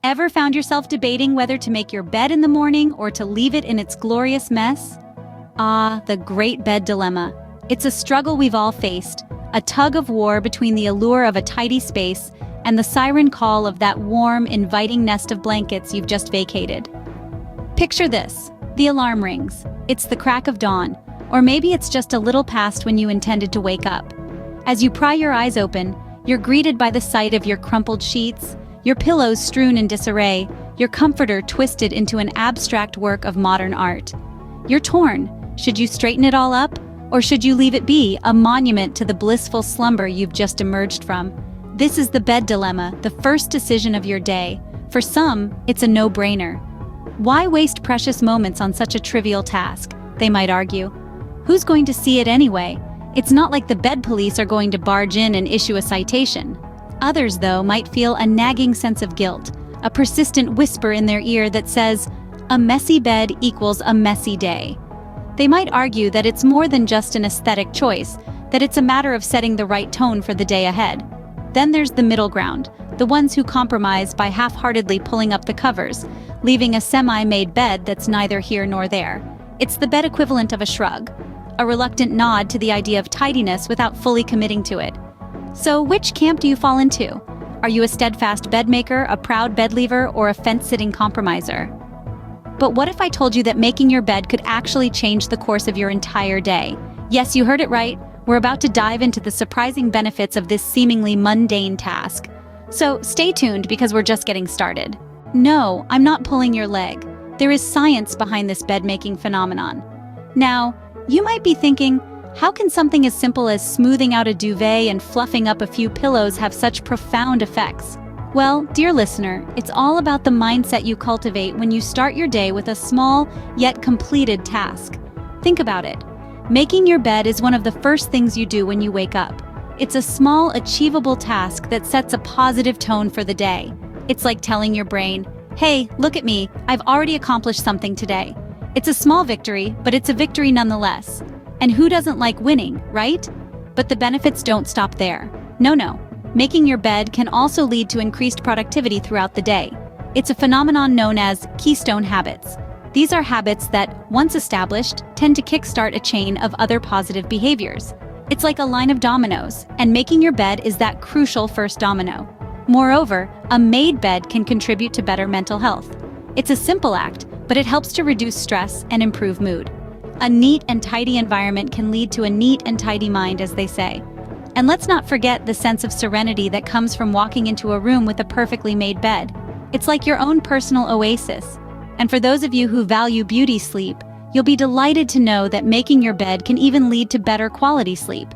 Ever found yourself debating whether to make your bed in the morning or to leave it in its glorious mess? Ah, the great bed dilemma. It's a struggle we've all faced, a tug of war between the allure of a tidy space and the siren call of that warm, inviting nest of blankets you've just vacated. Picture this. The alarm rings. It's the crack of dawn, or maybe it's just a little past when you intended to wake up. As you pry your eyes open, you're greeted by the sight of your crumpled sheets, your pillows strewn in disarray, your comforter twisted into an abstract work of modern art. You're torn. Should you straighten it all up? Or should you leave it be, a monument to the blissful slumber you've just emerged from? This is the bed dilemma, the first decision of your day. For some, it's a no-brainer. Why waste precious moments on such a trivial task? They might argue. Who's going to see it anyway? It's not like the bed police are going to barge in and issue a citation. Others, though, might feel a nagging sense of guilt, a persistent whisper in their ear that says, a messy bed equals a messy day. They might argue that it's more than just an aesthetic choice, that it's a matter of setting the right tone for the day ahead. Then there's the middle ground, the ones who compromise by half-heartedly pulling up the covers, leaving a semi-made bed that's neither here nor there. It's the bed equivalent of a shrug, a reluctant nod to the idea of tidiness without fully committing to it. So which camp do you fall into? Are you a steadfast bedmaker, a proud bedleaver, or a fence-sitting compromiser? But what if I told you that making your bed could actually change the course of your entire day? Yes, you heard it right. We're about to dive into the surprising benefits of this seemingly mundane task. So stay tuned because we're just getting started. No, I'm not pulling your leg. There is science behind this bed-making phenomenon. Now, you might be thinking, how can something as simple as smoothing out a duvet and fluffing up a few pillows have such profound effects? Well, dear listener, it's all about the mindset you cultivate when you start your day with a small, yet completed task. Think about it. Making your bed is one of the first things you do when you wake up. It's a small, achievable task that sets a positive tone for the day. It's like telling your brain, hey, look at me, I've already accomplished something today. It's a small victory, but it's a victory nonetheless. And who doesn't like winning, right? But the benefits don't stop there. No. Making your bed can also lead to increased productivity throughout the day. It's a phenomenon known as keystone habits. These are habits that, once established, tend to kickstart a chain of other positive behaviors. It's like a line of dominoes, and making your bed is that crucial first domino. Moreover, a made bed can contribute to better mental health. It's a simple act, but it helps to reduce stress and improve mood. A neat and tidy environment can lead to a neat and tidy mind, as they say. And let's not forget the sense of serenity that comes from walking into a room with a perfectly made bed. It's like your own personal oasis. And for those of you who value beauty sleep, you'll be delighted to know that making your bed can even lead to better quality sleep.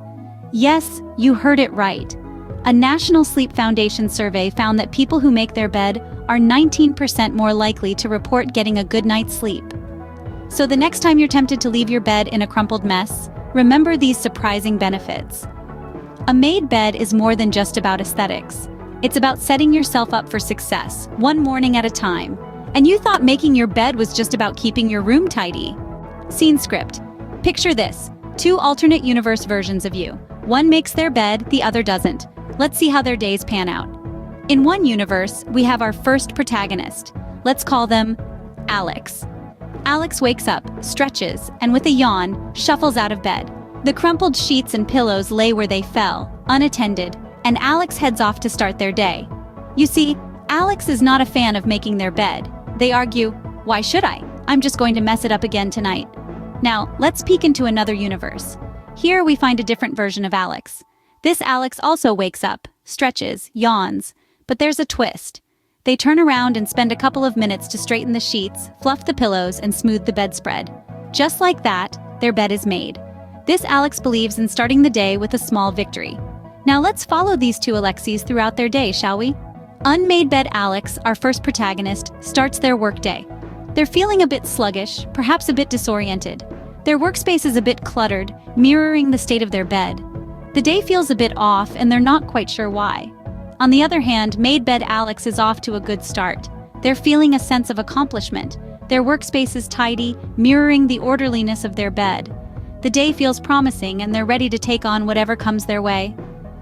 Yes, you heard it right. A National Sleep Foundation survey found that people who make their bed are 19% more likely to report getting a good night's sleep. So the next time you're tempted to leave your bed in a crumpled mess, remember these surprising benefits. A made bed is more than just about aesthetics. It's about setting yourself up for success, one morning at a time. And you thought making your bed was just about keeping your room tidy. Scene script. Picture this, two alternate universe versions of you. One makes their bed, the other doesn't. Let's see how their days pan out. In one universe, we have our first protagonist. Let's call them Alex. Alex wakes up, stretches, and with a yawn, shuffles out of bed. The crumpled sheets and pillows lay where they fell, unattended, and Alex heads off to start their day. You see, Alex is not a fan of making their bed. They argue, why should I? I'm just going to mess it up again tonight. Now, let's peek into another universe. Here we find a different version of Alex. This Alex also wakes up, stretches, yawns, but there's a twist. They turn around and spend a couple of minutes to straighten the sheets, fluff the pillows, and smooth the bedspread. Just like that, their bed is made. This Alex believes in starting the day with a small victory. Now let's follow these two Alexis throughout their day, shall we? Unmade bed Alex, our first protagonist, starts their workday. They're feeling a bit sluggish, perhaps a bit disoriented. Their workspace is a bit cluttered, mirroring the state of their bed. The day feels a bit off, and they're not quite sure why. On the other hand, made bed Alex is off to a good start. They're feeling a sense of accomplishment. Their workspace is tidy, mirroring the orderliness of their bed. The day feels promising, and they're ready to take on whatever comes their way.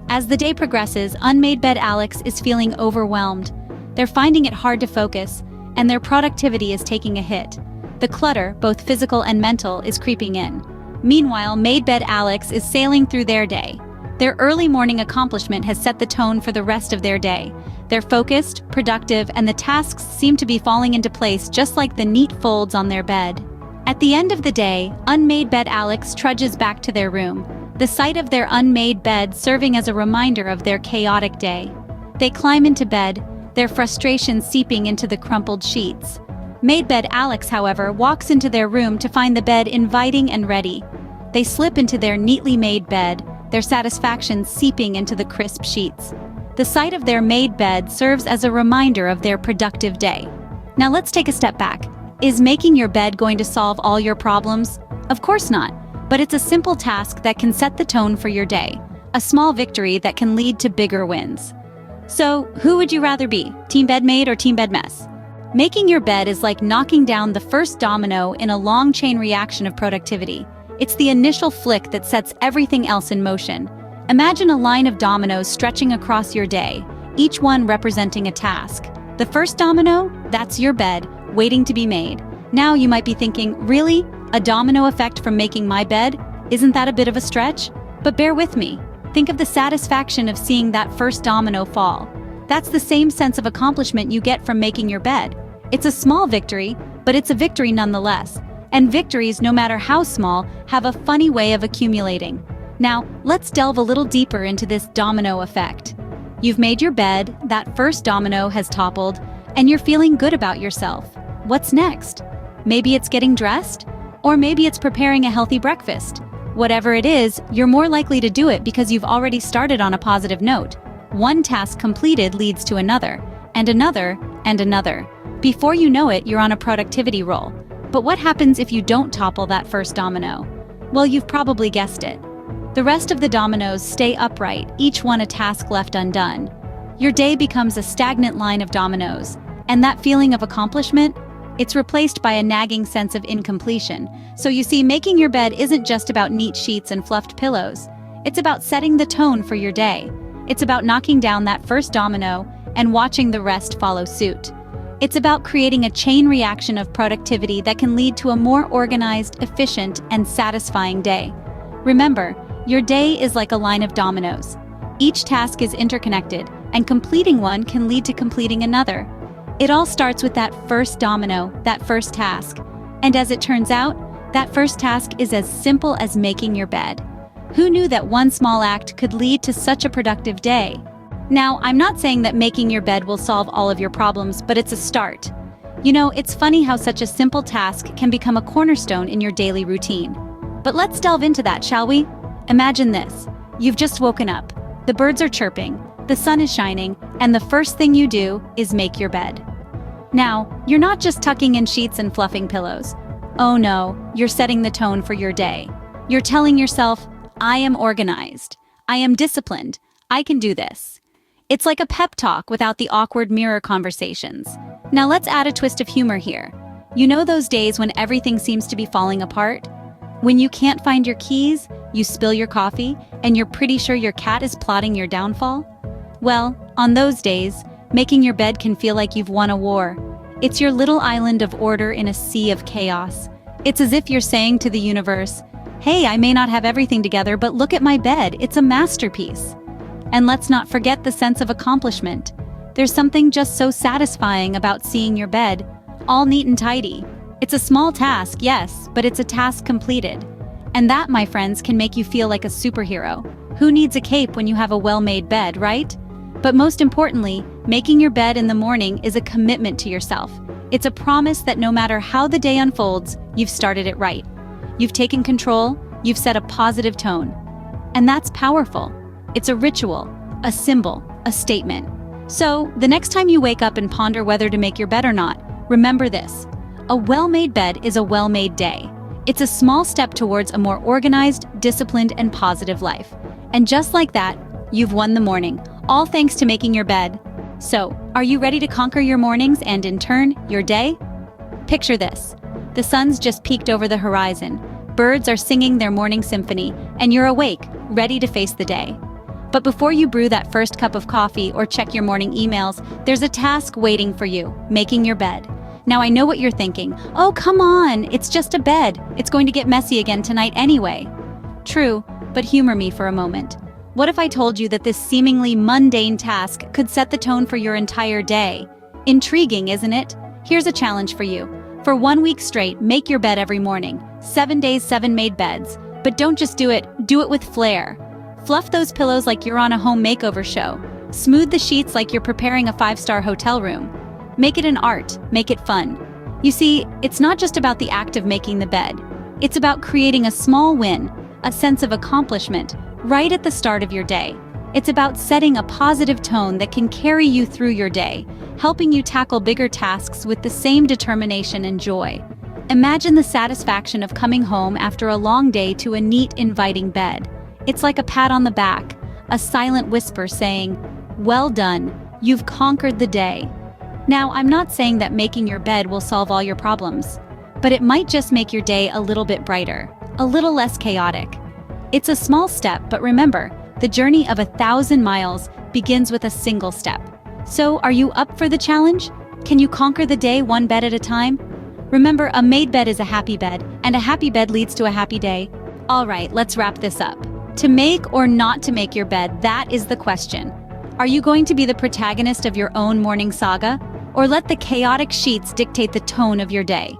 As the day progresses, unmade bed Alex is feeling overwhelmed. They're finding it hard to focus, and their productivity is taking a hit. The clutter, both physical and mental, is creeping in. Meanwhile, Made Bed Alex is sailing through their day. Their early morning accomplishment has set the tone for the rest of their day. They're focused, productive, and the tasks seem to be falling into place just like the neat folds on their bed. At the end of the day, Unmade Bed Alex trudges back to their room, the sight of their unmade bed serving as a reminder of their chaotic day. They climb into bed, their frustration seeping into the crumpled sheets. Made Bed Alex, however, walks into their room to find the bed inviting and ready. They slip into their neatly made bed, their satisfaction seeping into the crisp sheets. The sight of their made bed serves as a reminder of their productive day. Now let's take a step back. Is making your bed going to solve all your problems? Of course not, but it's a simple task that can set the tone for your day, a small victory that can lead to bigger wins. So, who would you rather be, Team Bed Made or Team Bed Mess? Making your bed is like knocking down the first domino in a long chain reaction of productivity. It's the initial flick that sets everything else in motion. Imagine a line of dominoes stretching across your day, each one representing a task. The first domino, that's your bed, waiting to be made. Now you might be thinking, really? A domino effect from making my bed? Isn't that a bit of a stretch? But bear with me. Think of the satisfaction of seeing that first domino fall. That's the same sense of accomplishment you get from making your bed. It's a small victory, but it's a victory nonetheless. And victories, no matter how small, have a funny way of accumulating. Now, let's delve a little deeper into this domino effect. You've made your bed, that first domino has toppled, and you're feeling good about yourself. What's next? Maybe it's getting dressed? Or maybe it's preparing a healthy breakfast. Whatever it is, you're more likely to do it because you've already started on a positive note. One task completed leads to another, and another, and another. Before you know it, you're on a productivity roll. But what happens if you don't topple that first domino? Well, you've probably guessed it. The rest of the dominoes stay upright, each one a task left undone. Your day becomes a stagnant line of dominoes, and that feeling of accomplishment? It's replaced by a nagging sense of incompletion. So you see, making your bed isn't just about neat sheets and fluffed pillows. It's about setting the tone for your day. It's about knocking down that first domino and watching the rest follow suit. It's about creating a chain reaction of productivity that can lead to a more organized, efficient, and satisfying day. Remember, your day is like a line of dominoes. Each task is interconnected, and completing one can lead to completing another. It all starts with that first domino, that first task. And as it turns out, that first task is as simple as making your bed. Who knew that one small act could lead to such a productive day? Now, I'm not saying that making your bed will solve all of your problems, but it's a start. You know, it's funny how such a simple task can become a cornerstone in your daily routine. But let's delve into that, shall we? Imagine this. You've just woken up. The birds are chirping, the sun is shining, and the first thing you do is make your bed. Now, you're not just tucking in sheets and fluffing pillows. Oh no, you're setting the tone for your day. You're telling yourself, I am organized. I am disciplined. I can do this. It's like a pep talk without the awkward mirror conversations. Now let's add a twist of humor here. You know those days when everything seems to be falling apart? When you can't find your keys, you spill your coffee, and you're pretty sure your cat is plotting your downfall? Well, on those days, making your bed can feel like you've won a war. It's your little island of order in a sea of chaos. It's as if you're saying to the universe, hey, I may not have everything together, but look at my bed, it's a masterpiece. And let's not forget the sense of accomplishment. There's something just so satisfying about seeing your bed, all neat and tidy. It's a small task, yes, but it's a task completed. And that, my friends, can make you feel like a superhero. Who needs a cape when you have a well-made bed, right? But most importantly, making your bed in the morning is a commitment to yourself. It's a promise that no matter how the day unfolds, you've started it right. You've taken control, you've set a positive tone. And that's powerful. It's a ritual, a symbol, a statement. So, the next time you wake up and ponder whether to make your bed or not, remember this. A well-made bed is a well-made day. It's a small step towards a more organized, disciplined, and positive life. And just like that, you've won the morning, all thanks to making your bed. So, are you ready to conquer your mornings and, in turn, your day? Picture this. The sun's just peeked over the horizon. Birds are singing their morning symphony, and you're awake, ready to face the day. But before you brew that first cup of coffee or check your morning emails, there's a task waiting for you: making your bed. Now I know what you're thinking. Oh, come on, it's just a bed. It's going to get messy again tonight anyway. True, but humor me for a moment. What if I told you that this seemingly mundane task could set the tone for your entire day? Intriguing, isn't it? Here's a challenge for you. For 1 week straight, make your bed every morning. 7 days, 7 made beds. But don't just do it with flair. Fluff those pillows like you're on a home makeover show. Smooth the sheets like you're preparing a 5-star hotel room. Make it an art, make it fun. You see, it's not just about the act of making the bed. It's about creating a small win, a sense of accomplishment, right at the start of your day. It's about setting a positive tone that can carry you through your day, helping you tackle bigger tasks with the same determination and joy. Imagine the satisfaction of coming home after a long day to a neat, inviting bed. It's like a pat on the back, a silent whisper saying, "Well done, you've conquered the day." Now, I'm not saying that making your bed will solve all your problems, but it might just make your day a little bit brighter, a little less chaotic. It's a small step, but remember, the journey of 1,000 miles begins with a single step. So, are you up for the challenge? Can you conquer the day one bed at a time? Remember, a made bed is a happy bed, and a happy bed leads to a happy day. All right, let's wrap this up. To make or not to make your bed, that is the question. Are you going to be the protagonist of your own morning saga, or let the chaotic sheets dictate the tone of your day?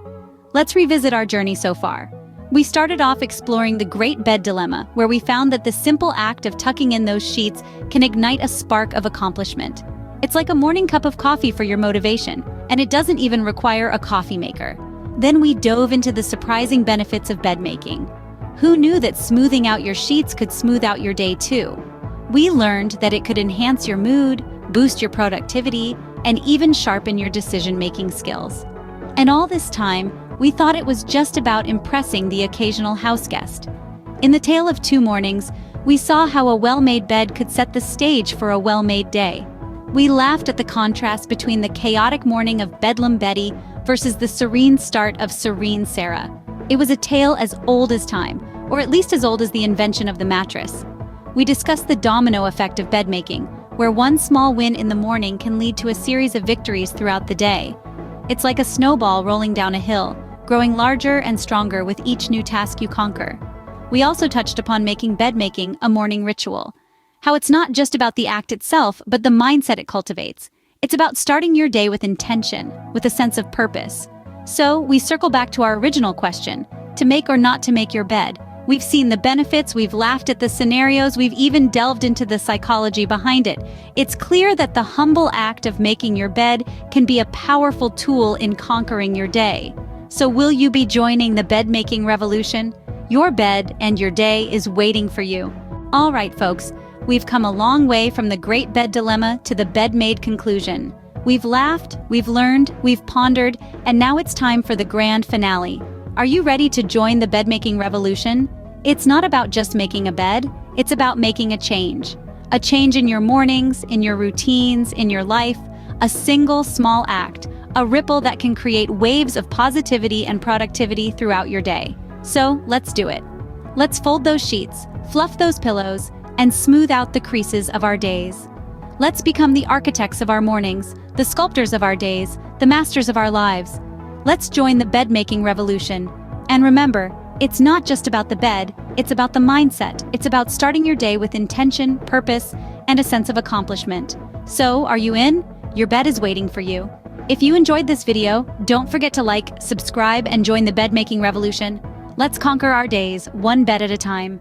Let's revisit our journey so far. We started off exploring the great bed dilemma, where we found that the simple act of tucking in those sheets can ignite a spark of accomplishment. It's like a morning cup of coffee for your motivation, and it doesn't even require a coffee maker. Then we dove into the surprising benefits of bed making. Who knew that smoothing out your sheets could smooth out your day too? We learned that it could enhance your mood, boost your productivity, and even sharpen your decision-making skills. And all this time, we thought it was just about impressing the occasional house guest. In the tale of 2 mornings, we saw how a well-made bed could set the stage for a well-made day. We laughed at the contrast between the chaotic morning of Bedlam Betty versus the serene start of Serene Sarah. It was a tale as old as time, or at least as old as the invention of the mattress. We discussed the domino effect of bed making, where one small win in the morning can lead to a series of victories throughout the day. It's like a snowball rolling down a hill, growing larger and stronger with each new task you conquer. We also touched upon making bed making a morning ritual. How it's not just about the act itself, but the mindset it cultivates. It's about starting your day with intention, with a sense of purpose. So, we circle back to our original question: to make or not to make your bed. We've seen the benefits, we've laughed at the scenarios, we've even delved into the psychology behind it. It's clear that the humble act of making your bed can be a powerful tool in conquering your day. So will you be joining the bed-making revolution? Your bed and your day is waiting for you. All right, folks, we've come a long way from the great bed dilemma to the bed-made conclusion. We've laughed, we've learned, we've pondered, and now it's time for the grand finale. Are you ready to join the bed-making revolution? It's not about just making a bed, it's about making a change. A change in your mornings, in your routines, in your life, a single small act, a ripple that can create waves of positivity and productivity throughout your day. So, let's do it. Let's fold those sheets, fluff those pillows, and smooth out the creases of our days. Let's become the architects of our mornings, the sculptors of our days, the masters of our lives. Let's join the bed-making revolution. And remember, it's not just about the bed, it's about the mindset. It's about starting your day with intention, purpose, and a sense of accomplishment. So, are you in? Your bed is waiting for you. If you enjoyed this video, don't forget to like, subscribe, and join the bed-making revolution. Let's conquer our days, one bed at a time.